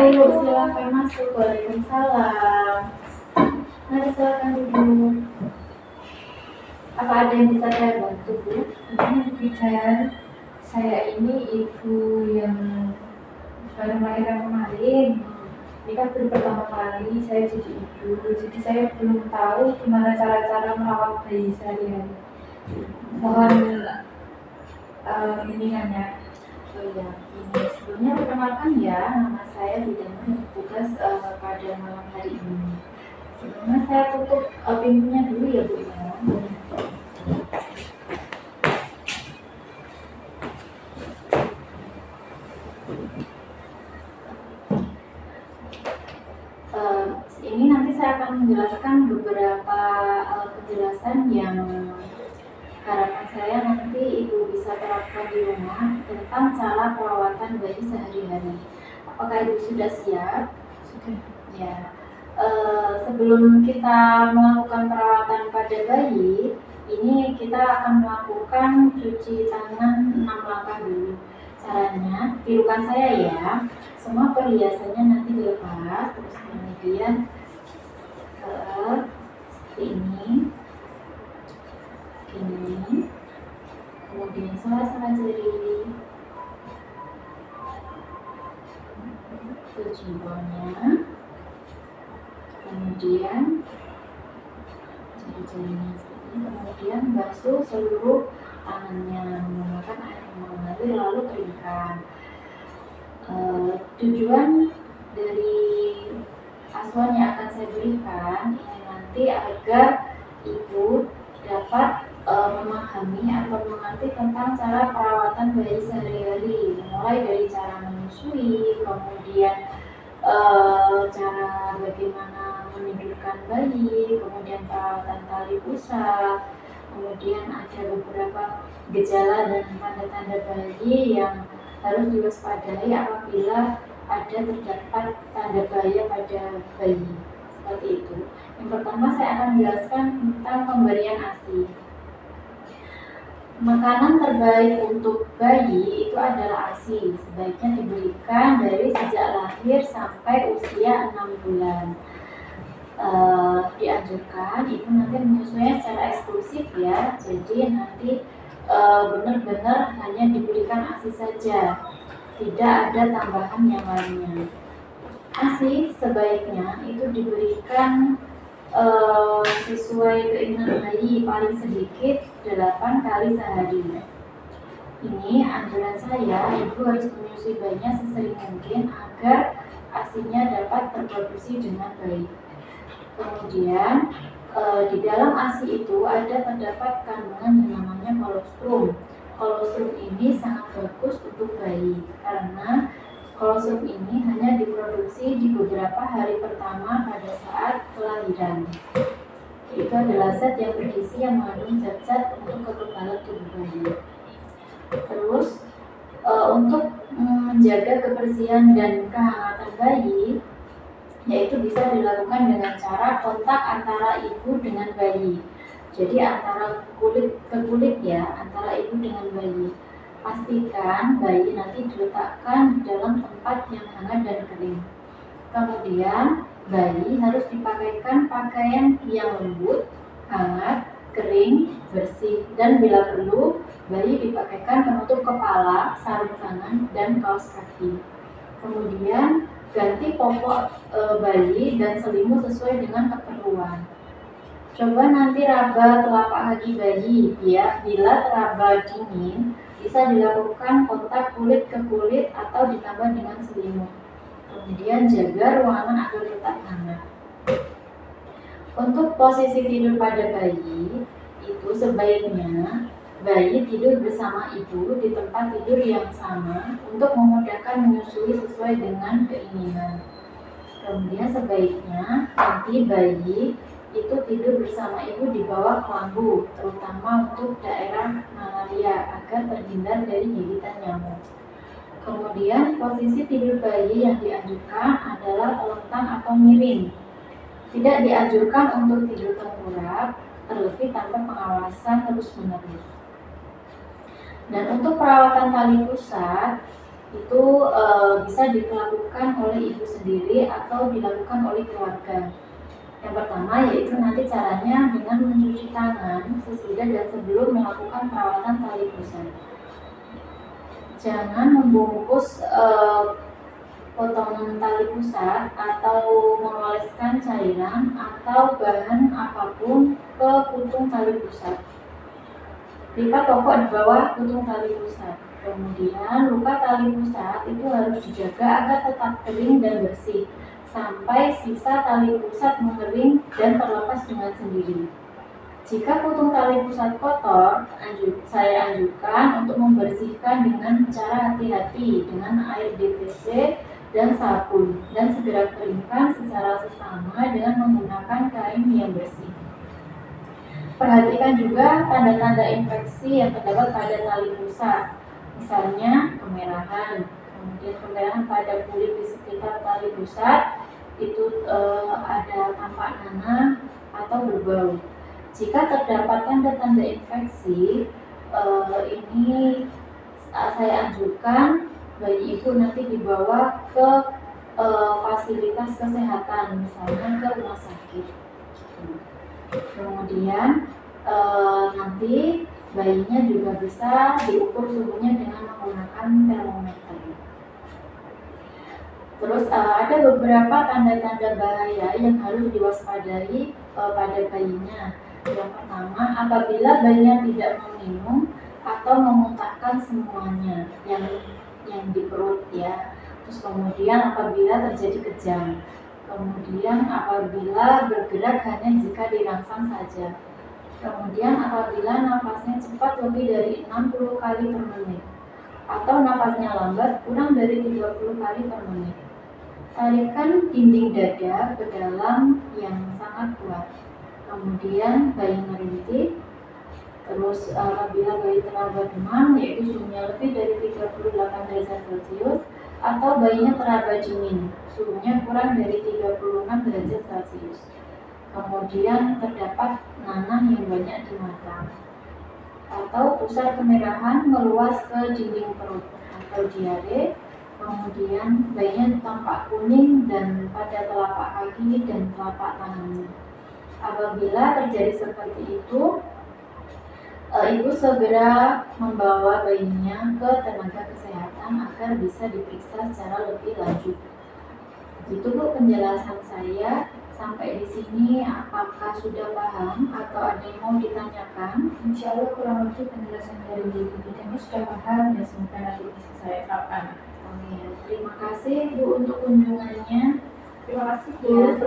Ibu, silakan masuk. Waalaikumsalam. Mari silakan duduk. Apa ada yang bisa saya bantu, Bu? Teacher, saya ini ibu yang baru melahirkan kemarin. Ini kan baru pertama kali saya jadi ibu, jadi saya belum tahu gimana cara-cara merawat bayi sehari-hari. Mohon bimbingannya. Oh ya, ini sebelumnya perkenalkan ya, nama saya Bidana yang bertugas pada malam hari ini. Sebelumnya saya tutup pintunya dulu ya, Bu ya. Ini nanti saya akan menjelaskan beberapa penjelasan yang harapan saya nanti Ibu bisa terapkan di rumah tentang cara perawatan bayi sehari-hari. Apakah Ibu sudah siap? Sudah. Ya. Sebelum kita melakukan perawatan pada bayi, ini kita akan melakukan cuci tangan 6 langkah dulu. Caranya, tirukan saya ya. Semua perhiasannya nanti dilepas, terus kemudian seperti ini, kemudian sela-sela jari, ke jempolnya, kemudian jari-jarinya seperti ini, kemudian basuh seluruh tangannya menggunakan air yang mengalir lalu keringkan. Tujuan dari asuhan yang akan saya berikan ini nanti agar Ibu dapat memahami atau mengerti tentang cara perawatan bayi sehari-hari, mulai dari cara menyusui, kemudian cara bagaimana menidurkan bayi, kemudian perawatan tali pusat, kemudian ada beberapa gejala dan tanda-tanda bayi yang harus diwaspadai apabila ada terdapat tanda bahaya pada bayi. Seperti itu. Yang pertama saya akan menjelaskan tentang pemberian ASI. Makanan terbaik untuk bayi itu adalah ASI. Sebaiknya diberikan dari sejak lahir sampai usia 6 bulan. Dianjurkan ibu nanti menyusuinya secara eksklusif ya. Jadi nanti benar-benar hanya diberikan ASI saja, tidak ada tambahan yang lainnya. ASI sebaiknya itu diberikan sesuai keinginan bayi, paling sedikit 8 kali sehari. Ini anjuran saya, ibu harus menyusui bayinya sesering mungkin agar ASI-nya dapat terproduksi dengan baik. Kemudian di dalam ASI itu terdapat kandungan yang namanya kolostrum. Kolostrum ini sangat bagus untuk bayi karena kolostrum ini hanya diproduksi di beberapa hari pertama pada saat kelahiran. Itu adalah zat yang bergizi yang mengandung zat-zat untuk kekebalan tubuh bayi. Terus untuk menjaga kebersihan dan kehangatan bayi, yaitu bisa dilakukan dengan cara kontak antara ibu dengan bayi. Jadi antara kulit ke kulit ya, antara ibu dengan bayi. Pastikan bayi nanti diletakkan di dalam tempat yang hangat dan kering. Kemudian bayi harus dipakaikan pakaian yang lembut, hangat, kering, bersih, dan bila perlu bayi dipakaikan penutup kepala, sarung tangan, dan kaos kaki. Kemudian ganti popok bayi dan selimut sesuai dengan keperluan. Coba nanti raba telapak kaki bayi ya, bila teraba dingin bisa dilakukan kontak kulit ke kulit atau ditambah dengan selimut. Kemudian jaga ruangan agar tetap hangat. Untuk posisi tidur pada bayi itu sebaiknya bayi tidur bersama ibu di tempat tidur yang sama untuk memudahkan menyusui sesuai dengan keinginan. Kemudian sebaiknya nanti bayi itu tidur bersama ibu di bawah kelambu, terutama untuk daerah malaria agar terhindar dari gigitan nyamuk. Kemudian posisi tidur bayi yang dianjurkan adalah telentang atau miring. Tidak dianjurkan untuk tidur tengkurap, terlebih tanpa pengawasan terus-menerus. Dan untuk perawatan tali pusat, itu bisa dilakukan oleh ibu sendiri atau dilakukan oleh keluarga. Yang pertama yaitu nanti caranya dengan mencuci tangan sesudah dan sebelum melakukan perawatan tali pusat. Jangan membungkus potongan tali pusat atau mengoleskan cairan atau bahan apapun ke putung tali pusat. Lipat pokok di bawah putung tali pusat. Kemudian luka tali pusat itu harus dijaga agar tetap kering dan bersih sampai sisa tali pusat mengering dan terlepas dengan sendiri. Jika putung tali pusat kotor, saya anjurkan untuk membersihkan dengan cara hati-hati dengan air DTC dan sabun dan segera keringkan secara sesama dengan menggunakan kain yang bersih. Perhatikan juga tanda-tanda infeksi yang terdapat pada tali pusat, misalnya kemerahan, kemudian kemerahan pada kulit di sekitar tali pusat itu ada tampak nanah atau berbau. Jika terdapat tanda-tanda infeksi, ini saya anjurkan bayi ibu nanti dibawa ke fasilitas kesehatan, misalnya ke rumah sakit. Kemudian nanti bayinya juga bisa diukur suhunya dengan menggunakan termometer. Terus ada beberapa tanda-tanda bahaya yang harus diwaspadai pada bayinya. Yang pertama, apabila bayinya tidak meminum atau memuntahkan semuanya yang di perut ya. Terus kemudian apabila terjadi kejang. Kemudian apabila bergerak hanya jika dirangsang saja. Kemudian apabila nafasnya cepat lebih dari 60 kali per menit atau nafasnya lambat kurang dari 30 kali per menit. Tarikan dinding dada ke dalam yang sangat kuat. Kemudian bayi merintih. Terus apabila bayi teraba demam, yaitu suhunya lebih dari 38 derajat Celcius, atau bayinya teraba dingin, suhunya kurang dari 36 derajat Celcius. Kemudian terdapat nanah yang banyak di mata, atau pusat kemerahan meluas ke dinding perut, atau diare. Kemudian bayinya tampak kuning dan pada telapak kaki dan telapak tangannya. Apabila terjadi seperti itu, ibu segera membawa bayinya ke tenaga kesehatan agar bisa diperiksa secara lebih lanjut. Itu Bu penjelasan saya. Sampai di sini apakah sudah paham atau ada yang mau ditanyakan? Insya Allah kurang lebih penjelasan dari Ibu ini sudah paham dan semoga nanti bisa saya terapkan. Terima kasih Bu untuk kunjungannya. Terima kasih Bu. Ya,